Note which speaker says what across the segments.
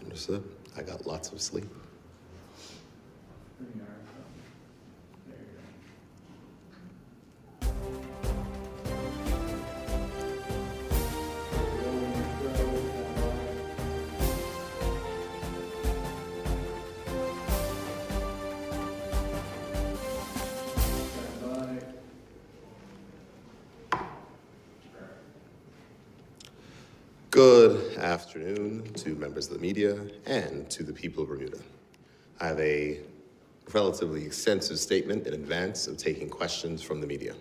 Speaker 1: Understood. I got lots of sleep. Good afternoon to members of the media and to the people of Bermuda. I have a relatively extensive statement in advance of taking questions from the media.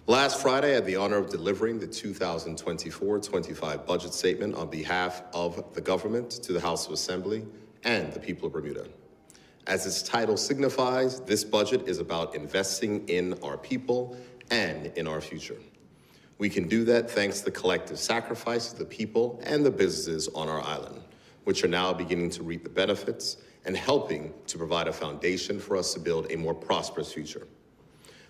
Speaker 1: Last Friday, I had the honor of delivering the 2024-25 budget statement on behalf of the government to the House of Assembly and the people of Bermuda. As its title signifies, this budget is about investing in our people and in our future. We can do that thanks to the collective sacrifice of the people and the businesses on our island, which are now beginning to reap the benefits and helping to provide a foundation for us to build a more prosperous future.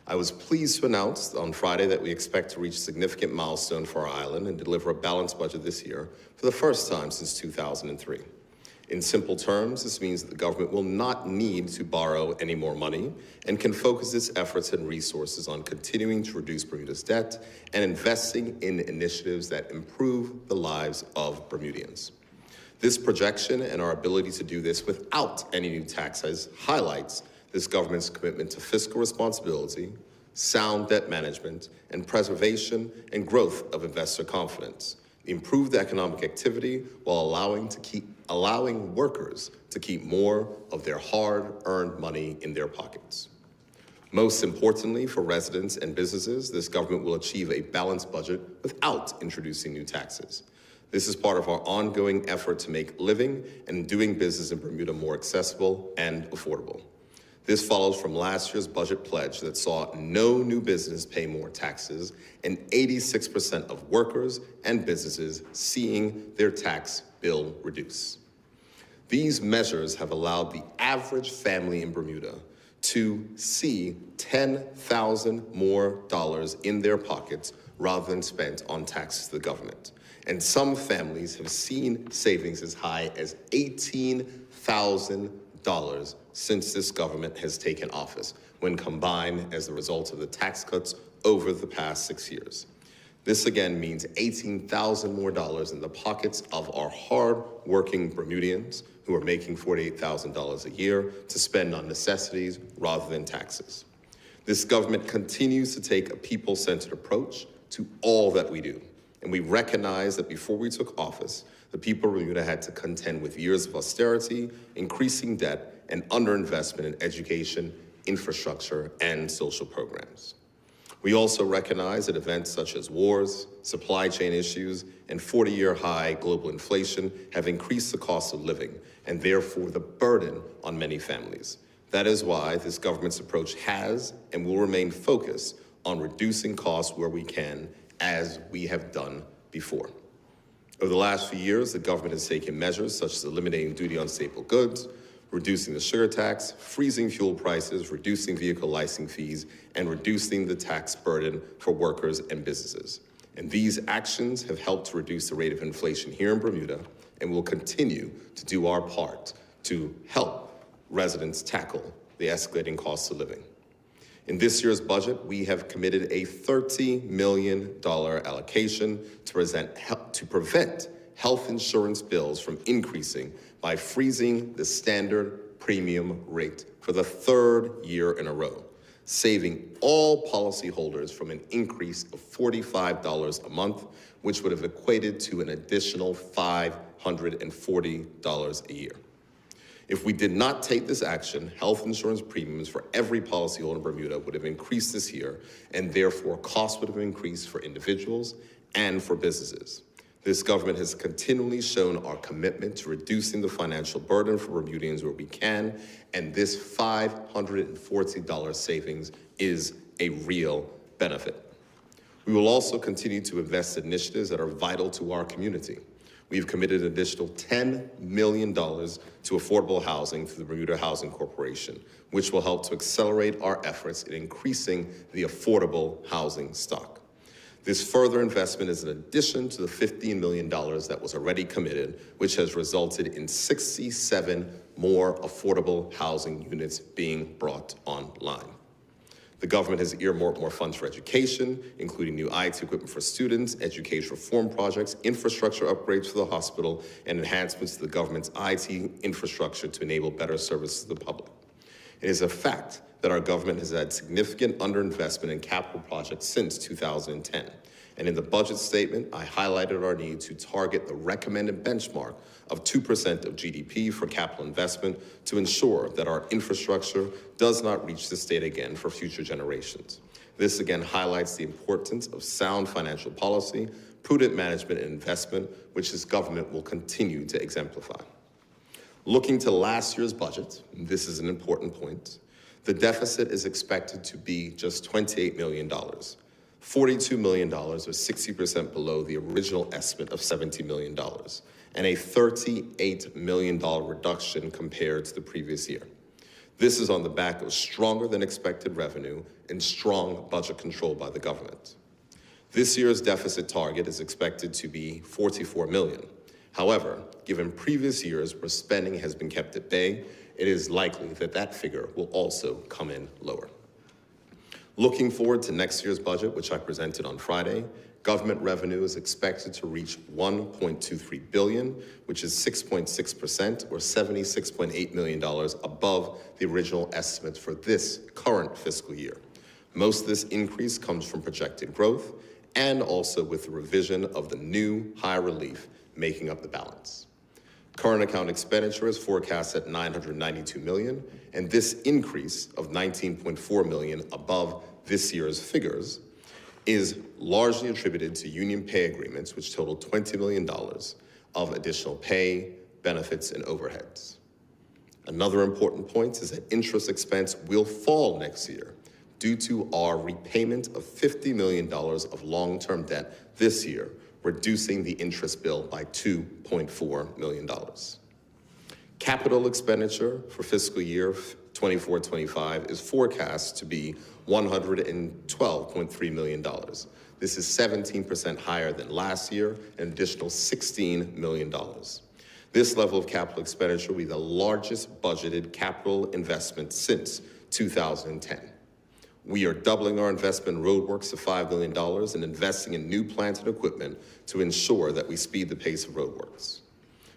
Speaker 1: I was pleased to announce on Friday that we expect to reach a significant milestone for our island and deliver a balanced budget this year for the first time since 2003. In simple terms, this means that the government will not need to borrow any more money and can focus its efforts and resources on continuing to reduce Bermuda's debt and investing in initiatives that improve the lives of Bermudians. This projection and our ability to do this without any new taxes highlights this government's commitment to fiscal responsibility, sound debt management, and preservation and growth of investor confidence, improved economic activity while allowing workers to keep more of their hard-earned money in their pockets. Most importantly, for residents and businesses, this government will achieve a balanced budget without introducing new taxes. This is part of our ongoing effort to make living and doing business in Bermuda more accessible and affordable. This follows from last year's budget pledge that saw no new business pay more taxes and 86% of workers and businesses seeing their tax bill reduce. These measures have allowed the average family in Bermuda to see $10,000 more in their pockets rather than spent on taxes to the government. And some families have seen savings as high as $18,000 since this government has taken office, when combined as the result of the tax cuts over the past 6 years. This again means $18,000 more in the pockets of our hard-working Bermudians who are making $48,000 a year to spend on necessities rather than taxes. This government continues to take a people-centered approach to all that we do. And we recognize that before we took office, the people of Bermuda had to contend with years of austerity, increasing debt, and underinvestment in education, infrastructure, and social programs. We also recognize that events such as wars, supply chain issues, and 40-year high global inflation have increased the cost of living, and therefore the burden on many families. That is why this government's approach has and will remain focused on reducing costs where we can, as we have done before. Over the last few years, the government has taken measures such as eliminating duty on staple goods, reducing the sugar tax, freezing fuel prices, reducing vehicle licensing fees, and reducing the tax burden for workers and businesses. And these actions have helped to reduce the rate of inflation here in Bermuda and will continue to do our part to help residents tackle the escalating costs of living. In this year's budget, we have committed a $30 million allocation to prevent health insurance bills from increasing by freezing the standard premium rate for the third year in a row, saving all policyholders from an increase of $45 a month, which would have equated to an additional $540 a year. If we did not take this action, health insurance premiums for every policyholder in Bermuda would have increased this year, and therefore costs would have increased for individuals and for businesses. This government has continually shown our commitment to reducing the financial burden for Bermudians where we can, and this $540 savings is a real benefit. We will also continue to invest in initiatives that are vital to our community. We've committed an additional $10 million to affordable housing through the Bermuda Housing Corporation, which will help to accelerate our efforts in increasing the affordable housing stock. This further investment is in addition to the $15 million that was already committed, which has resulted in 67 more affordable housing units being brought online. The government has earmarked more funds for education, including new IT equipment for students, education reform projects, infrastructure upgrades for the hospital, and enhancements to the government's IT infrastructure to enable better service to the public. It is a fact that our government has had significant underinvestment in capital projects since 2010. And in the budget statement, I highlighted our need to target the recommended benchmark of 2% of GDP for capital investment to ensure that our infrastructure does not reach this state again for future generations. This again highlights the importance of sound financial policy, prudent management and investment, which this government will continue to exemplify. Looking to last year's budget, this is an important point, the deficit is expected to be just $28 million. $42 million, or 60% below the original estimate of $70 million, and a $38 million reduction compared to the previous year. This is on the back of stronger than expected revenue and strong budget control by the government. This year's deficit target is expected to be $44 million. However, given previous years where spending has been kept at bay, it is likely that that figure will also come in lower. Looking forward to next year's budget, which I presented on Friday, government revenue is expected to reach $1.23 billion, which is 6.6% or $76.8 million above the original estimates for this current fiscal year. Most of this increase comes from projected growth and also with the revision of the new high relief making up the balance. Current account expenditure is forecast at $992 million, and this increase of $19.4 million above this year's figures is largely attributed to union pay agreements, which total $20 million of additional pay, benefits, and overheads. Another important point is that interest expense will fall next year due to our repayment of $50 million of long-term debt this year, reducing the interest bill by $2.4 million. Capital expenditure for fiscal year 24-25 is forecast to be $112.3 million. This is 17% higher than last year, an additional $16 million. This level of capital expenditure will be the largest budgeted capital investment since 2010. We are doubling our investment in roadworks to $5 million and investing in new plants and equipment to ensure that we speed the pace of roadworks.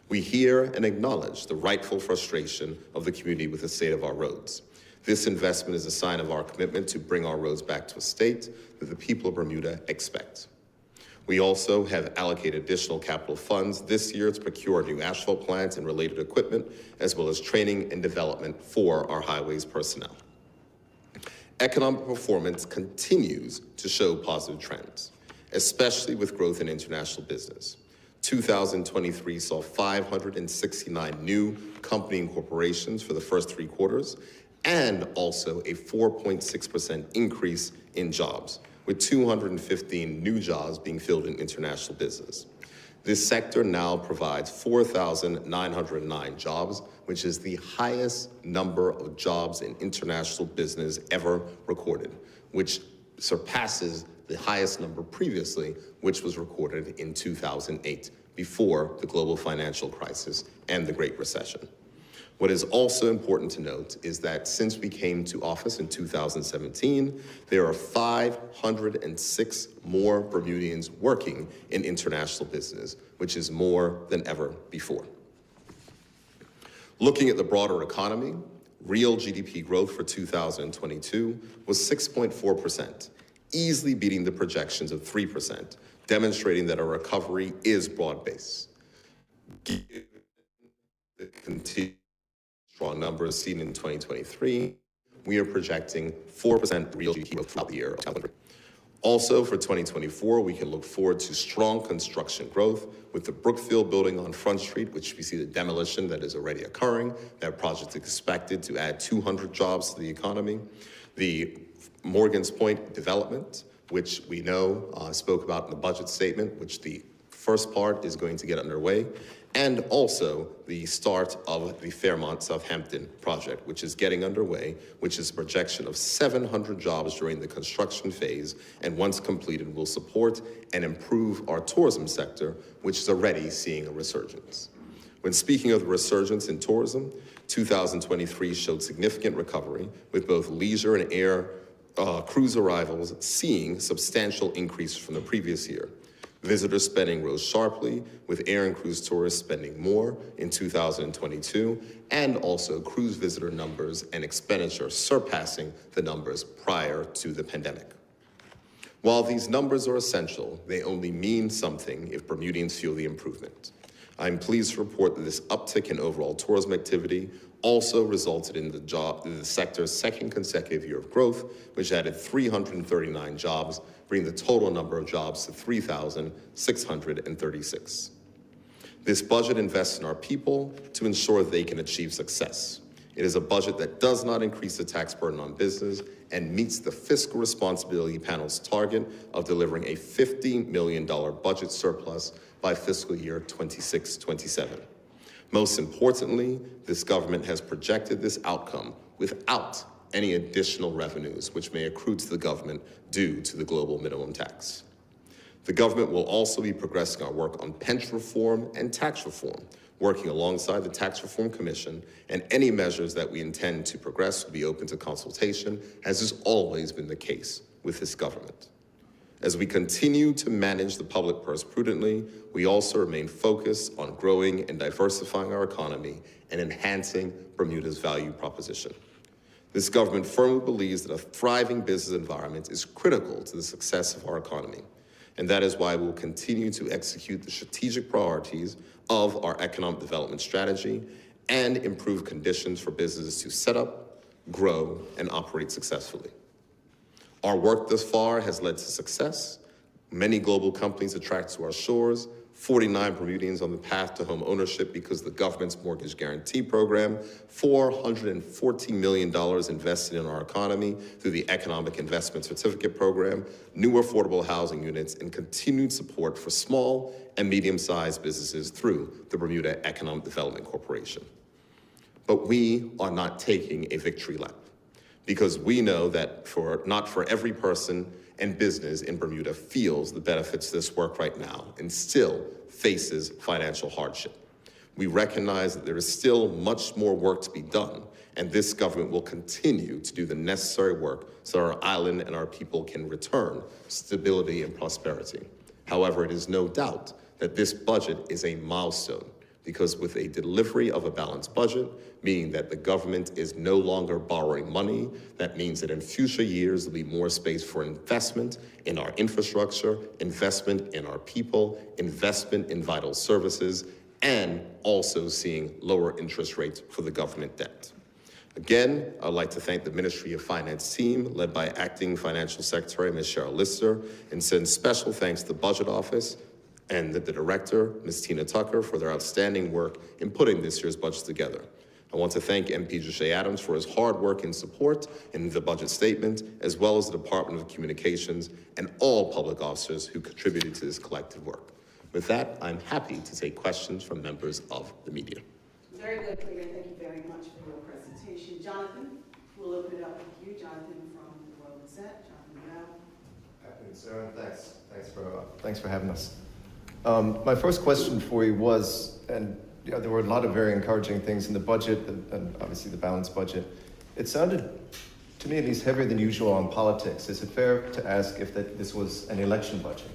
Speaker 1: We hear and acknowledge the rightful frustration of the community with the state of our roads. This investment is a sign of our commitment to bring our roads back to a state that the people of Bermuda expect. We also have allocated additional capital funds this year to procure new asphalt plants and related equipment, as well as training and development for our highways personnel. Economic performance continues to show positive trends, especially with growth in international business. 2023 saw 569 new company incorporations for the first 3 quarters, and also a 4.6% increase in jobs, with 215 new jobs being filled in international business. This sector now provides 4,909 jobs, which is the highest number of jobs in international business ever recorded, which surpasses the highest number previously, which was recorded in 2008, before the global financial crisis and the Great Recession. What is also important to note is that since we came to office in 2017, there are 506 more Bermudians working in international business, which is more than ever before. Looking at the broader economy, real GDP growth for 2022 was 6.4%, easily beating the projections of 3%, demonstrating that our recovery is broad-based. Given the continued strong numbers seen in 2023, we are projecting 4% real GDP growth throughout the year of 2023. Also, for 2024, we can look forward to strong construction growth with the Brookfield building on Front Street, which we see the demolition that is already occurring. That project is expected to add 200 jobs to the economy. The Morgan's Point development, which we know spoke about in the budget statement, which the first part is going to get underway, and also the start of the Fairmont Southampton project, which is getting underway, which is a projection of 700 jobs during the construction phase, and once completed will support and improve our tourism sector, which is already seeing a resurgence. When speaking of the resurgence in tourism, 2023 showed significant recovery, with both leisure and air cruise arrivals seeing substantial increase from the previous year. Visitor spending rose sharply, with air and cruise tourists spending more in 2022, and also cruise visitor numbers and expenditure surpassing the numbers prior to the pandemic. While these numbers are essential, they only mean something if Bermudians feel the improvement. I'm pleased to report that this uptick in overall tourism activity also resulted in the sector's second consecutive year of growth, which added 339 jobs, bringing the total number of jobs to 3,636. This budget invests in our people to ensure they can achieve success. It is a budget that does not increase the tax burden on business and meets the Fiscal Responsibility Panel's target of delivering a $50 million budget surplus by fiscal year 26-27. Most importantly, this government has projected this outcome without any additional revenues which may accrue to the government due to the global minimum tax. The government will also be progressing our work on pension reform and tax reform, working alongside the Tax Reform Commission, and any measures that we intend to progress will be open to consultation, as has always been the case with this government. As we continue to manage the public purse prudently, we also remain focused on growing and diversifying our economy and enhancing Bermuda's value proposition. This government firmly believes that a thriving business environment is critical to the success of our economy, and that is why we will continue to execute the strategic priorities of our economic development strategy and improve conditions for businesses to set up, grow, and operate successfully. Our work thus far has led to success. Many global companies attract to our shores, 49 Bermudians on the path to home ownership because of the government's mortgage guarantee program, $440 million invested in our economy through the Economic Investment Certificate Program, new affordable housing units, and continued support for small and medium-sized businesses through the Bermuda Economic Development Corporation. But we are not taking a victory lap, because we know that not for every person and business in Bermuda feels the benefits of this work right now and still faces financial hardship. We recognize that there is still much more work to be done, and this government will continue to do the necessary work so our island and our people can return stability and prosperity. However, it is no doubt that this budget is a milestone, because with a delivery of a balanced budget, meaning that the government is no longer borrowing money, that means that in future years there'll be more space for investment in our infrastructure, investment in our people, investment in vital services, and also seeing lower interest rates for the government debt. Again, I'd like to thank the Ministry of Finance team, led by Acting Financial Secretary Ms. Cheryl Lister, and send special thanks to the Budget Office and the Director, Ms. Tina Tucker, for their outstanding work in putting this year's budget together. I want to thank MP Joshe Adams for his hard work and support in the budget statement, as well as the Department of Communications and all public officers who contributed to this collective work. With that, I'm happy to take questions from members of the media.
Speaker 2: Very good, Clear. Thank you very much for your presentation. Jonathan, we'll open it up with you. Jonathan from the Royal Gazette. Jonathan Brown.
Speaker 3: Afternoon, Sarah. Thanks for having us. My first question for you was, and there were a lot of very encouraging things in the budget, and obviously the balanced budget. It sounded, to me at least, heavier than usual on politics. Is it fair to ask if this was an election budget?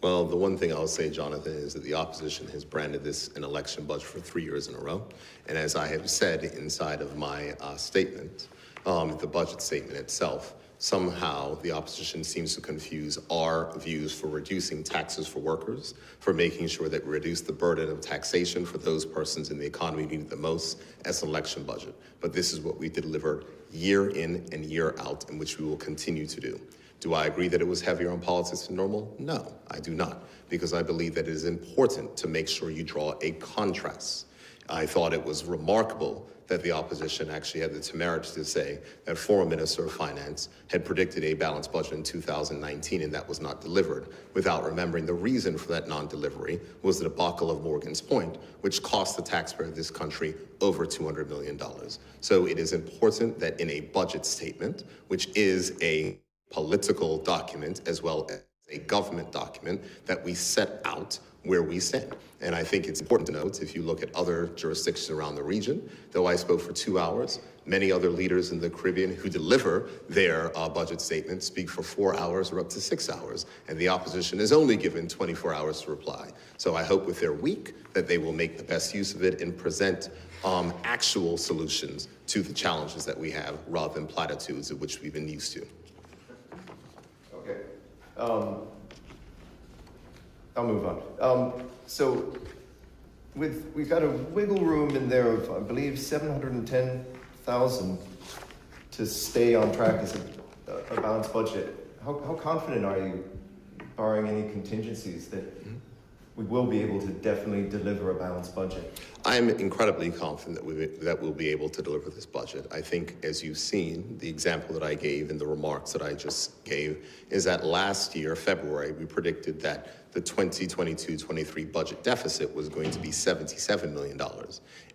Speaker 1: Well, the one thing I'll say, Jonathan, is that the opposition has branded this an election budget for 3 years in a row. And as I have said inside of my statement, the budget statement itself, somehow the opposition seems to confuse our views for reducing taxes for workers, for making sure that we reduce the burden of taxation for those persons in the economy who need it the most, as an election budget. But this is what we deliver year in and year out, and which we will continue to do. Do I agree that it was heavier on politics than normal? No, I do not, because I believe that it is important to make sure you draw a contrast. I thought it was remarkable that the opposition actually had the temerity to say that former Minister of Finance had predicted a balanced budget in 2019 and that was not delivered, without remembering the reason for that non-delivery was the debacle of Morgan's Point, which cost the taxpayer of this country over $200 million. So it is important that in a budget statement, which is a political document as well as a government document, that we set out where we stand. And I think it's important to note, if you look at other jurisdictions around the region, though I spoke for 2 hours, many other leaders in the Caribbean who deliver their budget statements speak for 4 hours or up to 6 hours, and the opposition is only given 24 hours to reply. So I hope with their week that they will make the best use of it and present actual solutions to the challenges that we have rather than platitudes of which we've been used to.
Speaker 3: Okay. I'll move on. So we've got a wiggle room in there of, I believe, $710,000 to stay on track as a balanced budget. How confident are you, barring any contingencies, that we will be able to definitely deliver a balanced budget?
Speaker 1: I'm incredibly confident that we'll be able to deliver this budget. I think, as you've seen, the example that I gave and the remarks that I just gave is that last year, February, we predicted that the 2022-23 budget deficit was going to be $77 million,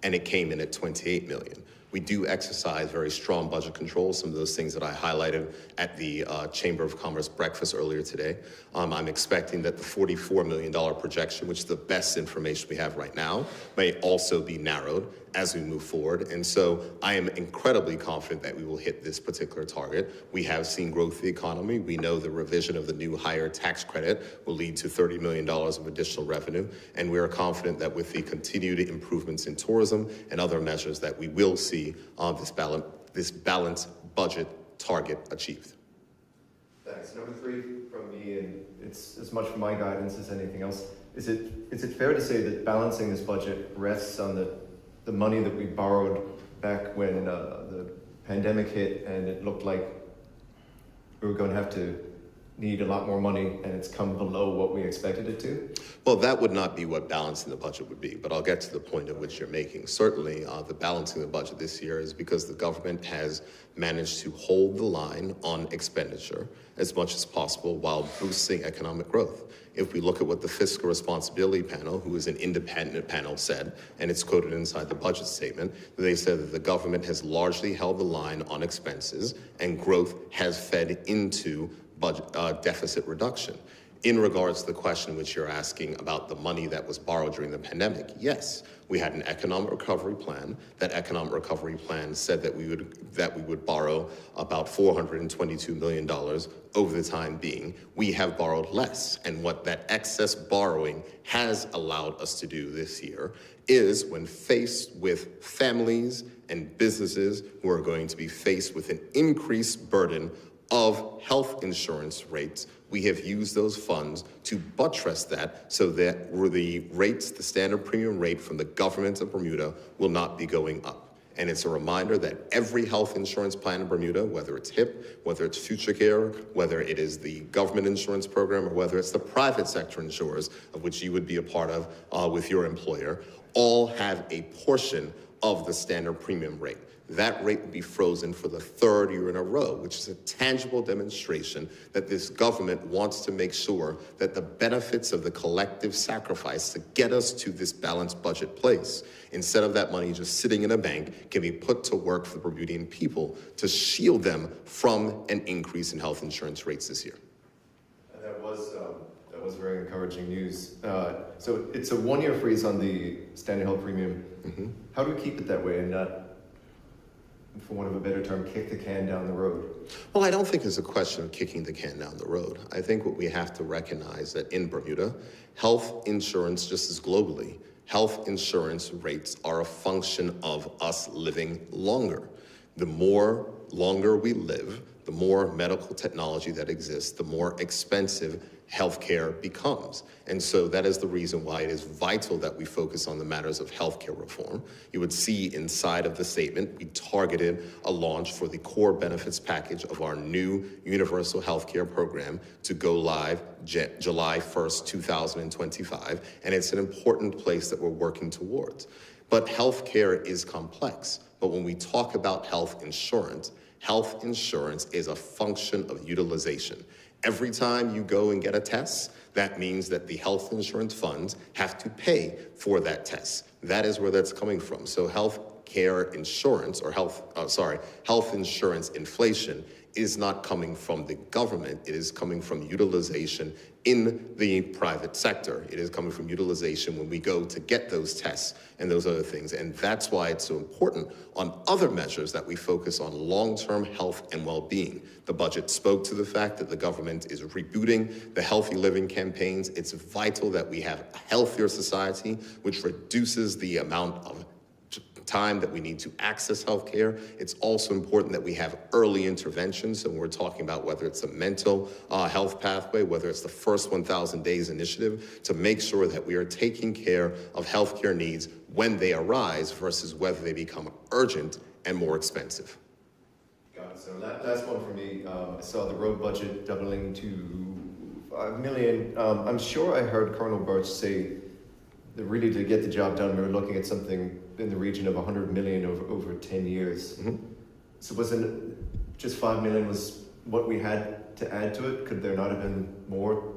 Speaker 1: and it came in at $28 million. We do exercise very strong budget control, some of those things that I highlighted at the Chamber of Commerce breakfast earlier today. I'm expecting that the $44 million projection, which is the best information we have right now, may also be narrowed as we move forward. And so I am incredibly confident that we will hit this particular target. We have seen growth in the economy. We know the revision of the new higher tax credit will lead to $30 million of additional revenue. And we are confident that with the continued improvements in tourism and other measures that we will see this balanced budget target achieved.
Speaker 3: Thanks. Number 3 from me, and it's as much for my guidance as anything else. Is it fair to say that balancing this budget rests on the money that we borrowed back when the pandemic hit and it looked like we were going to have to need a lot more money, and it's come below what we expected it to?
Speaker 1: Well, that would not be what balancing the budget would be, but I'll get to the point at which you're making. Certainly, the balancing the budget this year is because the government has managed to hold the line on expenditure as much as possible while boosting economic growth. If we look at what the Fiscal Responsibility Panel, who is an independent panel, said, and it's quoted inside the budget statement, they said that the government has largely held the line on expenses and growth has fed into budget deficit reduction. In regards to the question which you're asking about the money that was borrowed during the pandemic, yes, we had an economic recovery plan. That economic recovery plan said that we would borrow about $422 million over the time being. We have borrowed less, and what that excess borrowing has allowed us to do this year is, when faced with families and businesses who are going to be faced with an increased burden of health insurance rates, we have used those funds to buttress that so that the rates, the standard premium rate from the government of Bermuda, will not be going up. And it's a reminder that every health insurance plan in Bermuda, whether it's HIP, whether it's Future Care, whether it is the government insurance program, or whether it's the private sector insurers, of which you would be a part of with your employer, all have a portion of the standard premium rate. That rate will be frozen for the 3rd year in a row, which is a tangible demonstration that this government wants to make sure that the benefits of the collective sacrifice to get us to this balanced budget place, instead of that money just sitting in a bank, can be put to work for the Bermudian people to shield them from an increase in health insurance rates this year.
Speaker 3: And that was very encouraging news. So it's a 1-year freeze on the standard health premium. Mm-hmm. How do we keep it that way and not, for want of a better term, kick the can down the road?
Speaker 1: Well, I don't think it's a question of kicking the can down the road. I think what we have to recognize that in Bermuda, health insurance, just as globally, health insurance rates are a function of us living longer. The more longer we live, the more medical technology that exists, the more expensive healthcare becomes. And so that is the reason why it is vital that we focus on the matters of healthcare reform. You would see inside of the statement, we targeted a launch for the core benefits package of our new universal healthcare program to go live July 1st, 2025. And it's an important place that we're working towards. But healthcare is complex. But when we talk about health insurance is a function of utilization. Every time you go and get a test, that means that the health insurance funds have to pay for that test. That is where that's coming from. So health insurance inflation is not coming from the government. It is coming from utilization in the private sector. It is coming from utilization when we go to get those tests and those other things. And that's why it's so important on other measures that we focus on long-term health and well-being. The budget spoke to the fact that the government is rebooting the healthy living campaigns. It's vital that we have a healthier society, which reduces the amount of time that we need to access healthcare. It's also important that we have early intervention. So when we're talking about whether it's a mental health pathway, whether it's the first 1,000 days initiative, to make sure that we are taking care of healthcare needs when they arise versus whether they become urgent and more expensive.
Speaker 3: Got it. So last one for me. I saw the road budget doubling to $5 million. I'm sure I heard Colonel Burt say that really to get the job done, we were looking at something in the region of 100 million over 10 years. Mm-hmm. So wasn't just 5 million was what we had to add to it? Could there not have been more,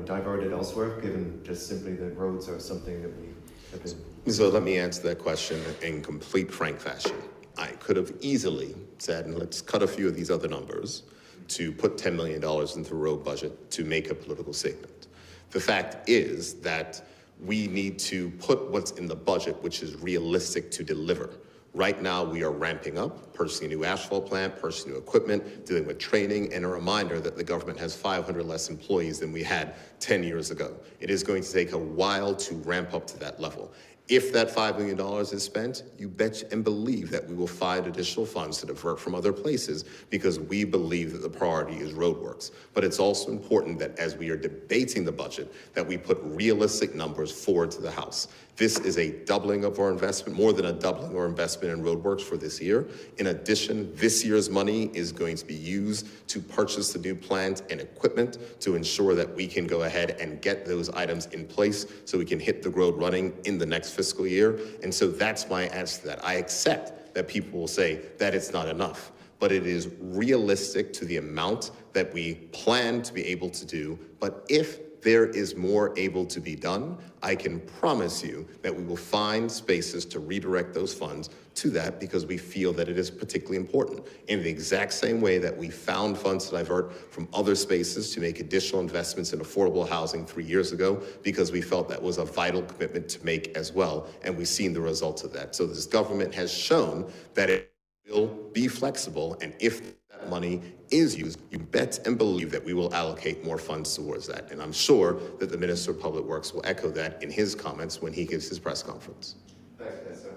Speaker 3: diverted elsewhere, given just simply that roads are something that we have been...
Speaker 1: So let me answer that question in complete frank fashion. I could have easily said, and let's cut a few of these other numbers to put $10 million into the road budget to make a political statement. The fact is that we need to put what's in the budget, which is realistic to deliver. Right now, we are ramping up, purchasing a new asphalt plant, purchasing new equipment, dealing with training, and a reminder that the government has 500 less employees than we had 10 years ago. It is going to take a while to ramp up to that level. If that $5 million is spent, you bet and believe that we will find additional funds to divert from other places because we believe that the priority is roadworks. But it's also important that as we are debating the budget, that we put realistic numbers forward to the House. This is a doubling of our investment, more than a doubling of our investment in roadworks for this year. In addition, this year's money is going to be used to purchase the new plant and equipment to ensure that we can go ahead and get those items in place so we can hit the road running in the next fiscal year. And so that's my answer to that. I accept that people will say that it's not enough, but it is realistic to the amount that we plan to be able to do. But if there is more able to be done, I can promise you that we will find spaces to redirect those funds to that because we feel that it is particularly important. In the exact same way that we found funds to divert from other spaces to make additional investments in affordable housing 3 years ago because we felt that was a vital commitment to make as well, and we've seen the results of that. So this government has shown that it will be flexible, and if that money is used, you bet and believe that we will allocate more funds towards that. And I'm sure that the Minister of Public Works will echo that in his comments when he gives his press conference.
Speaker 3: Thanks, sir.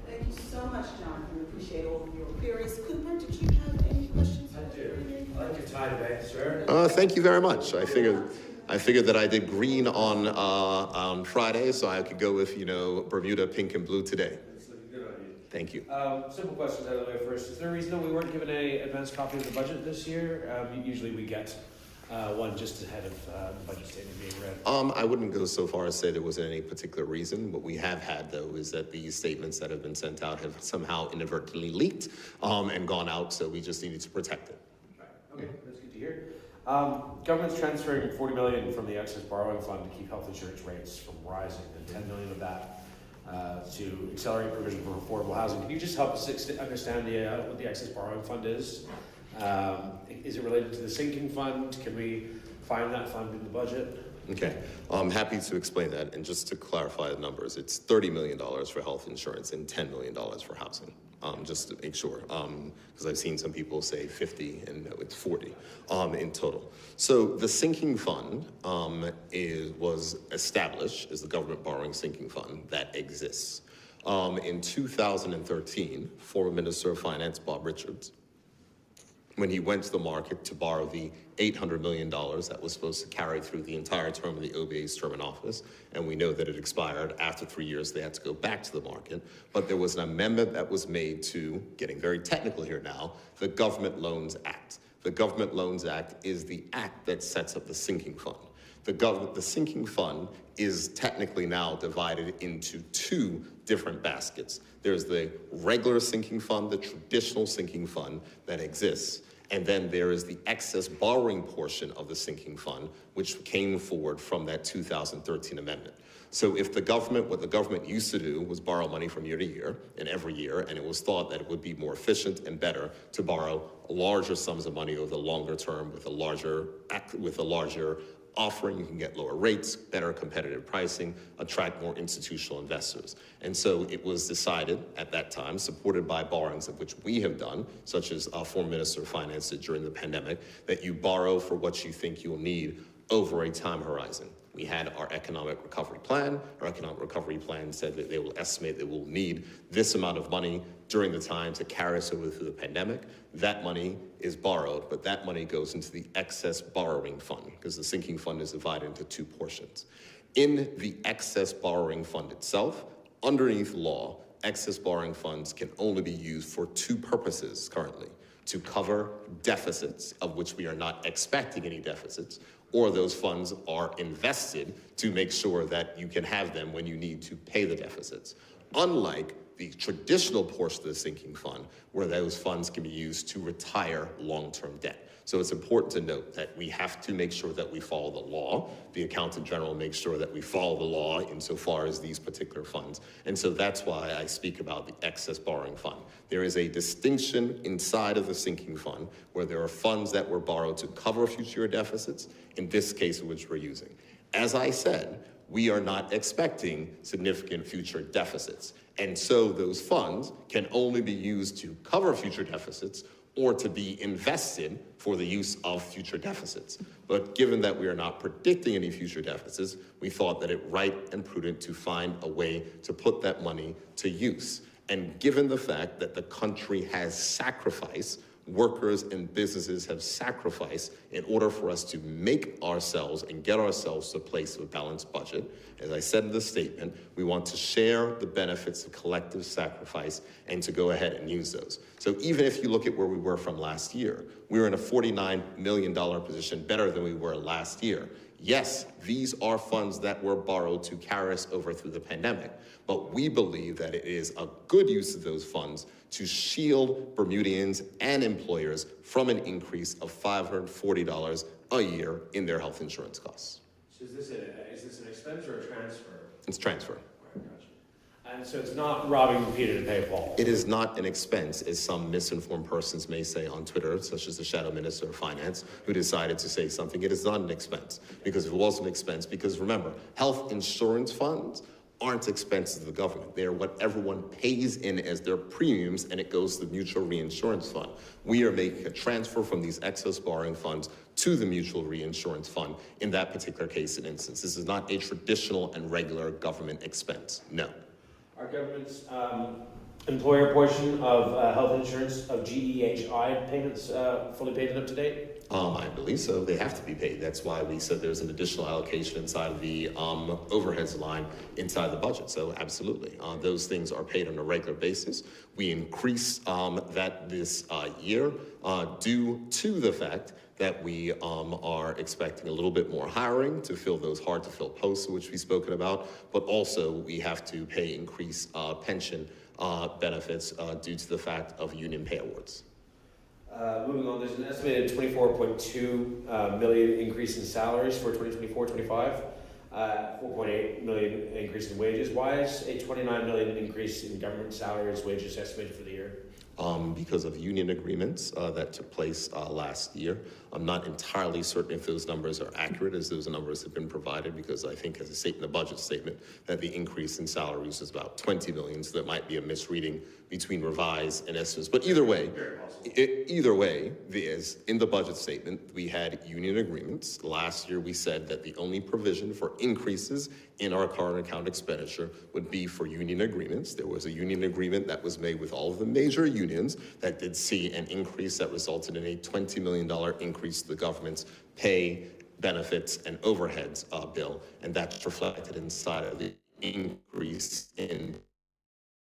Speaker 2: Thank you so much, Jonathan. We appreciate all of your queries. Cooper, did you have any questions?
Speaker 4: I do. I like your tie today, sir.
Speaker 1: Thank you very much. I figured that I did green on Friday, so I could go with, Bermuda pink and blue today.
Speaker 4: It's looking good on you.
Speaker 1: Thank you.
Speaker 4: Simple questions out of the way first. Is there a reason that we weren't given an advanced copy of the budget this year? Usually we get one just ahead of the budget statement being read.
Speaker 1: I wouldn't go so far as say there wasn't any particular reason. What we have had, though, is that these statements that have been sent out have somehow inadvertently leaked and gone out, so we just needed to protect it.
Speaker 4: Okay, that's good to hear. Government's transferring $40 million from the excess borrowing fund to keep health insurance rates from rising, and $10 million of that to accelerate provision for affordable housing. Can you just help us understand what the excess borrowing fund is? Is it related to the sinking fund? Can we find that fund in the budget?
Speaker 1: Okay, I'm happy to explain that. And just to clarify the numbers, it's $30 million for health insurance and $10 million for housing. Just to make sure, because I've seen some people say 50 and no, it's 40 in total. So the sinking fund was established as the government borrowing sinking fund that exists. In 2013, former Minister of Finance Bob Richards, when he went to the market to borrow the $800 million that was supposed to carry through the entire term of the OBA's term in office, and we know that it expired after 3 years, they had to go back to the market. But there was an amendment that was made to, getting very technical here now, the Government Loans Act. The Government Loans Act is the act that sets up the sinking fund. the sinking fund is technically now divided into two different baskets. There's the regular sinking fund, the traditional sinking fund that exists. And then there is the excess borrowing portion of the sinking fund, which came forward from that 2013 amendment. So if what the government used to do was borrow money from year to year and every year, and it was thought that it would be more efficient and better to borrow larger sums of money over the longer term with a larger offering, you can get lower rates, better competitive pricing, attract more institutional investors. And so it was decided at that time, supported by borrowings of which we have done, such as our former Minister of Finance did during the pandemic, that you borrow for what you think you'll need over a time horizon. We had our economic recovery plan. Our economic recovery plan said that they will estimate that we'll need this amount of money during the time to carry us over through the pandemic. That money is borrowed, but that money goes into the excess borrowing fund because the sinking fund is divided into two portions. In the excess borrowing fund itself, underneath law, excess borrowing funds can only be used for two purposes currently: to cover deficits, of which we are not expecting any deficits, or those funds are invested to make sure that you can have them when you need to pay the deficits. Unlike the traditional portion of the sinking fund, where those funds can be used to retire long-term debt. So it's important to note that we have to make sure that we follow the law. The Accountant General makes sure that we follow the law insofar as these particular funds. And so that's why I speak about the excess borrowing fund. There is a distinction inside of the sinking fund where there are funds that were borrowed to cover future deficits, in this case which we're using. As I said, we are not expecting significant future deficits. And so those funds can only be used to cover future deficits or to be invested for the use of future deficits. But given that we are not predicting any future deficits, we thought that it right and prudent to find a way to put that money to use. And given the fact that the country has sacrificed, workers and businesses have sacrificed in order for us to make ourselves and get ourselves to a place of a balanced budget. As I said in the statement, we want to share the benefits of collective sacrifice and to go ahead and use those. So even if you look at where we were from last year, we were in a $49 million position, better than we were last year. Yes, these are funds that were borrowed to carry us over through the pandemic, but we believe that it is a good use of those funds to shield Bermudians and employers from an increase of $540 a year in their health insurance costs.
Speaker 4: So is this an expense or a transfer?
Speaker 1: It's transfer.
Speaker 4: Right, gotcha. And so it's not robbing Peter to pay Paul?
Speaker 1: It is not an expense, as some misinformed persons may say on Twitter, such as the Shadow Minister of Finance, who decided to say something. It is not an expense, because if it was an expense, because remember, health insurance funds aren't expenses of the government. They are what everyone pays in as their premiums, and it goes to the mutual reinsurance fund. We are making a transfer from these excess borrowing funds to the mutual reinsurance fund in that particular case and instance. This is not a traditional and regular government expense, no.
Speaker 4: Our government's employer portion of health insurance of GEHI payments fully paid and up to date?
Speaker 1: I believe so. They have to be paid. That's why we said there's an additional allocation inside of the overheads line inside the budget. So absolutely, those things are paid on a regular basis. We increase that this year due to the fact that we are expecting a little bit more hiring to fill those hard-to-fill posts, which we've spoken about, but also we have to pay increased pension benefits due to the fact of union pay awards.
Speaker 4: Moving on, there's an estimated 24.2 million increase in salaries for 2024-25, 4.8 million increase in wages. Why is a 29 million increase in government salaries wages estimated for the year? Because of union agreements that took place last year. I'm not entirely certain if those numbers are accurate, as those numbers have been provided, because I think as a statement, the budget statement, that the increase in salaries is about 20 million, so that might be a misreading between revised and estimates. But either way, in the budget statement, we had union agreements. Last year, we said that the only provision for increases in our current account expenditure would be for union agreements. There was a union agreement that was made with all of the major unions that did see an increase that resulted in a $20 million increase to the government's pay, benefits, and overheads bill, and that's reflected inside of the increase in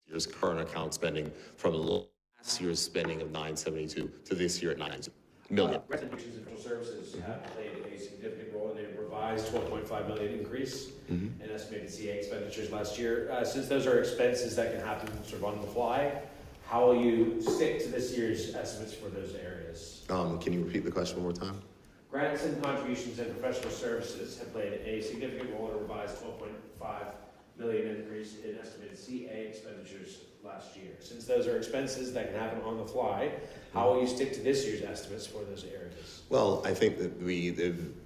Speaker 4: year's current account spending from last year's spending of $972 to this year at $992.
Speaker 1: Million.
Speaker 4: Residential and social services have played a significant role in a revised $12.5 million increase in estimated CA expenditures last year. Since those are expenses that can happen sort of on the fly, how will you stick to this year's estimates for those areas?
Speaker 1: Can you repeat the question one more time?
Speaker 4: Grants and contributions and professional services have played a significant role in a revised $12.5 million increase in estimated CA expenditures last year. Since those are expenses that can happen on the fly, how will you stick to this year's estimates for those areas?
Speaker 1: Well, I think that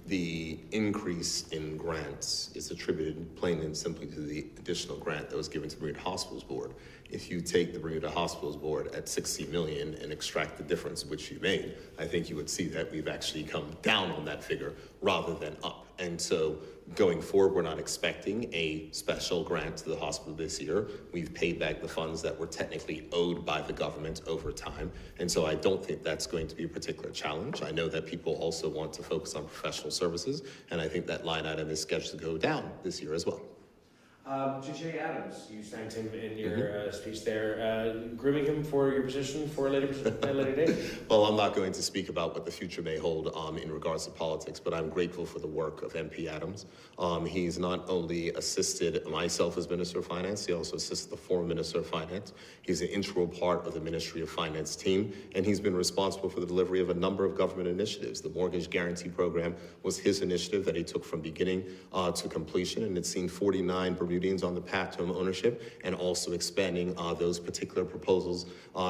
Speaker 1: the increase in grants is attributed plain and simply to the additional grant that was given to the Bermuda Hospitals Board. If you take the Bermuda Hospitals Board at $60 million and extract the difference which you made, I think you would see that we've actually come down on that figure rather than up. And so going forward, we're not expecting a special grant to the hospital this year. We've paid back the funds that were technically owed by the government over time. And so I don't think that's going to be a particular challenge. I know that people also want to focus on professional services, and I think that line item is scheduled to go down this year as well.
Speaker 4: To Jay Adams, you thanked him in your speech there, grooming him for your position for a later date?
Speaker 1: Well, I'm not going to speak about what the future may hold in regards to politics, but I'm grateful for the work of MP Adams. He's not only assisted myself as Minister of Finance, he also assisted the former Minister of Finance. He's an integral part of the Ministry of Finance team, and he's been responsible for the delivery of a number of government initiatives. The Mortgage Guarantee Program was his initiative that he took from beginning to completion, and it's seen 49 Bermudians on the path to home ownership, and also expanding those particular proposals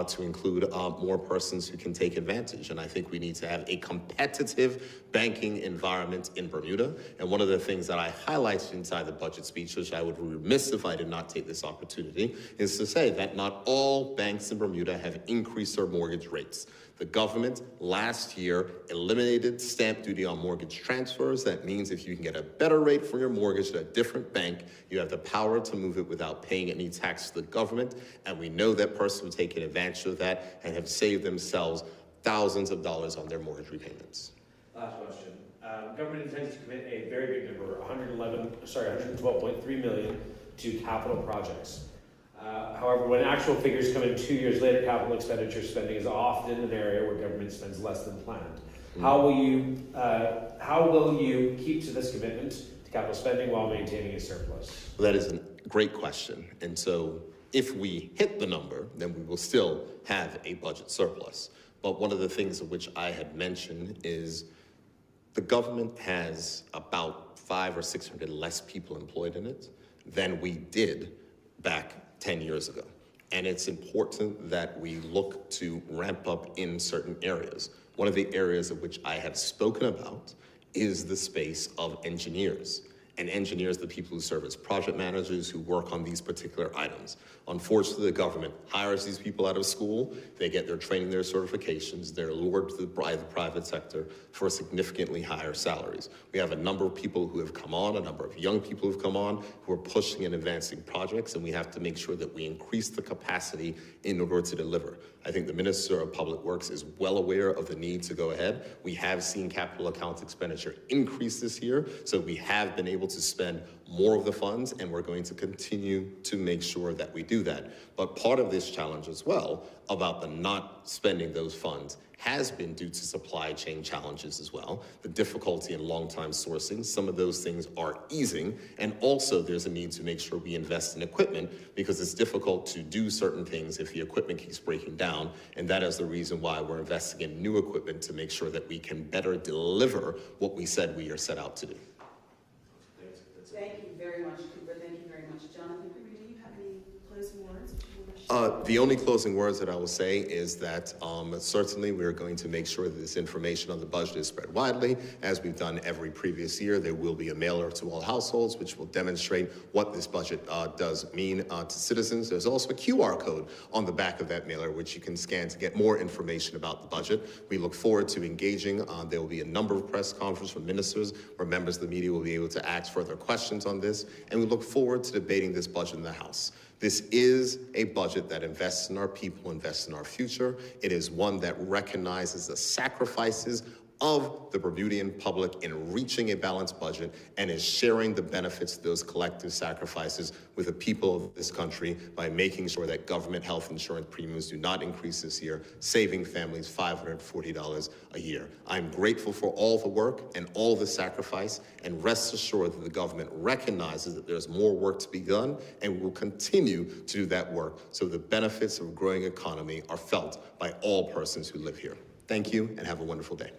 Speaker 1: to include more persons who can take advantage. And I think we need to have a competitive banking environment in Bermuda. And one of the things that I highlighted inside the budget speech, which I would be remiss if I did not take this opportunity, is to say that not all banks in Bermuda have increased their mortgage rates. The government last year eliminated stamp duty on mortgage transfers. That means if you can get a better rate for your mortgage at a different bank, you have the power to move it without paying any tax to the government. And we know that persons have taken advantage of that and have saved themselves thousands of dollars on their mortgage repayments.
Speaker 4: Last question. Government intends to commit a very big number, $112.3 million to capital projects. However, when actual figures come in 2 years later, capital expenditure spending is often an area where government spends less than planned. How will you keep to this commitment to capital spending while maintaining a surplus?
Speaker 1: Well, that is a great question. And so if we hit the number, then we will still have a budget surplus. But one of the things of which I had mentioned is the government has about 500 or 600 less people employed in it than we did back 10 years ago. And it's important that we look to ramp up in certain areas. One of the areas of which I have spoken about is the space of engineers. And engineers, the people who serve as project managers who work on these particular items. Unfortunately, the government hires these people out of school, they get their training, their certifications, they're lured to the private sector for significantly higher salaries. We have a number of people who have come on, a number of young people who have come on, who are pushing and advancing projects, and we have to make sure that we increase the capacity in order to deliver. I think the Minister of Public Works is well aware of the need to go ahead. We have seen capital account expenditure increase this year, so we have been able to spend more of the funds, and we're going to continue to make sure that we do that. But part of this challenge as well about the not spending those funds has been due to supply chain challenges as well, the difficulty in long-time sourcing. Some of those things are easing, and also there's a need to make sure we invest in equipment because it's difficult to do certain things if the equipment keeps breaking down, and that is the reason why we're investing in new equipment to make sure that we can better deliver what we said we are set out to do.
Speaker 2: Thank you very much, Cooper. Thank you very much. Jonathan Cooper, do you have any closing words?
Speaker 1: The only closing words that I will say is that certainly we're going to make sure that this information on the budget is spread widely. As we've done every previous year, there will be a mailer to all households, which will demonstrate what this budget does mean to citizens. There's also a QR code on the back of that mailer, which you can scan to get more information about the budget. We look forward to engaging. There will be a number of press conferences from ministers where members of the media will be able to ask further questions on this, and we look forward to debating this budget in the House. This is a budget that invests in our people, invests in our future. It is one that recognizes the sacrifices of the Bermudian public in reaching a balanced budget and is sharing the benefits of those collective sacrifices with the people of this country by making sure that government health insurance premiums do not increase this year, saving families $540 a year. I'm grateful for all the work and all the sacrifice, and rest assured that the government recognizes that there's more work to be done and will continue to do that work so the benefits of a growing economy are felt by all persons who live here. Thank you and have a wonderful day.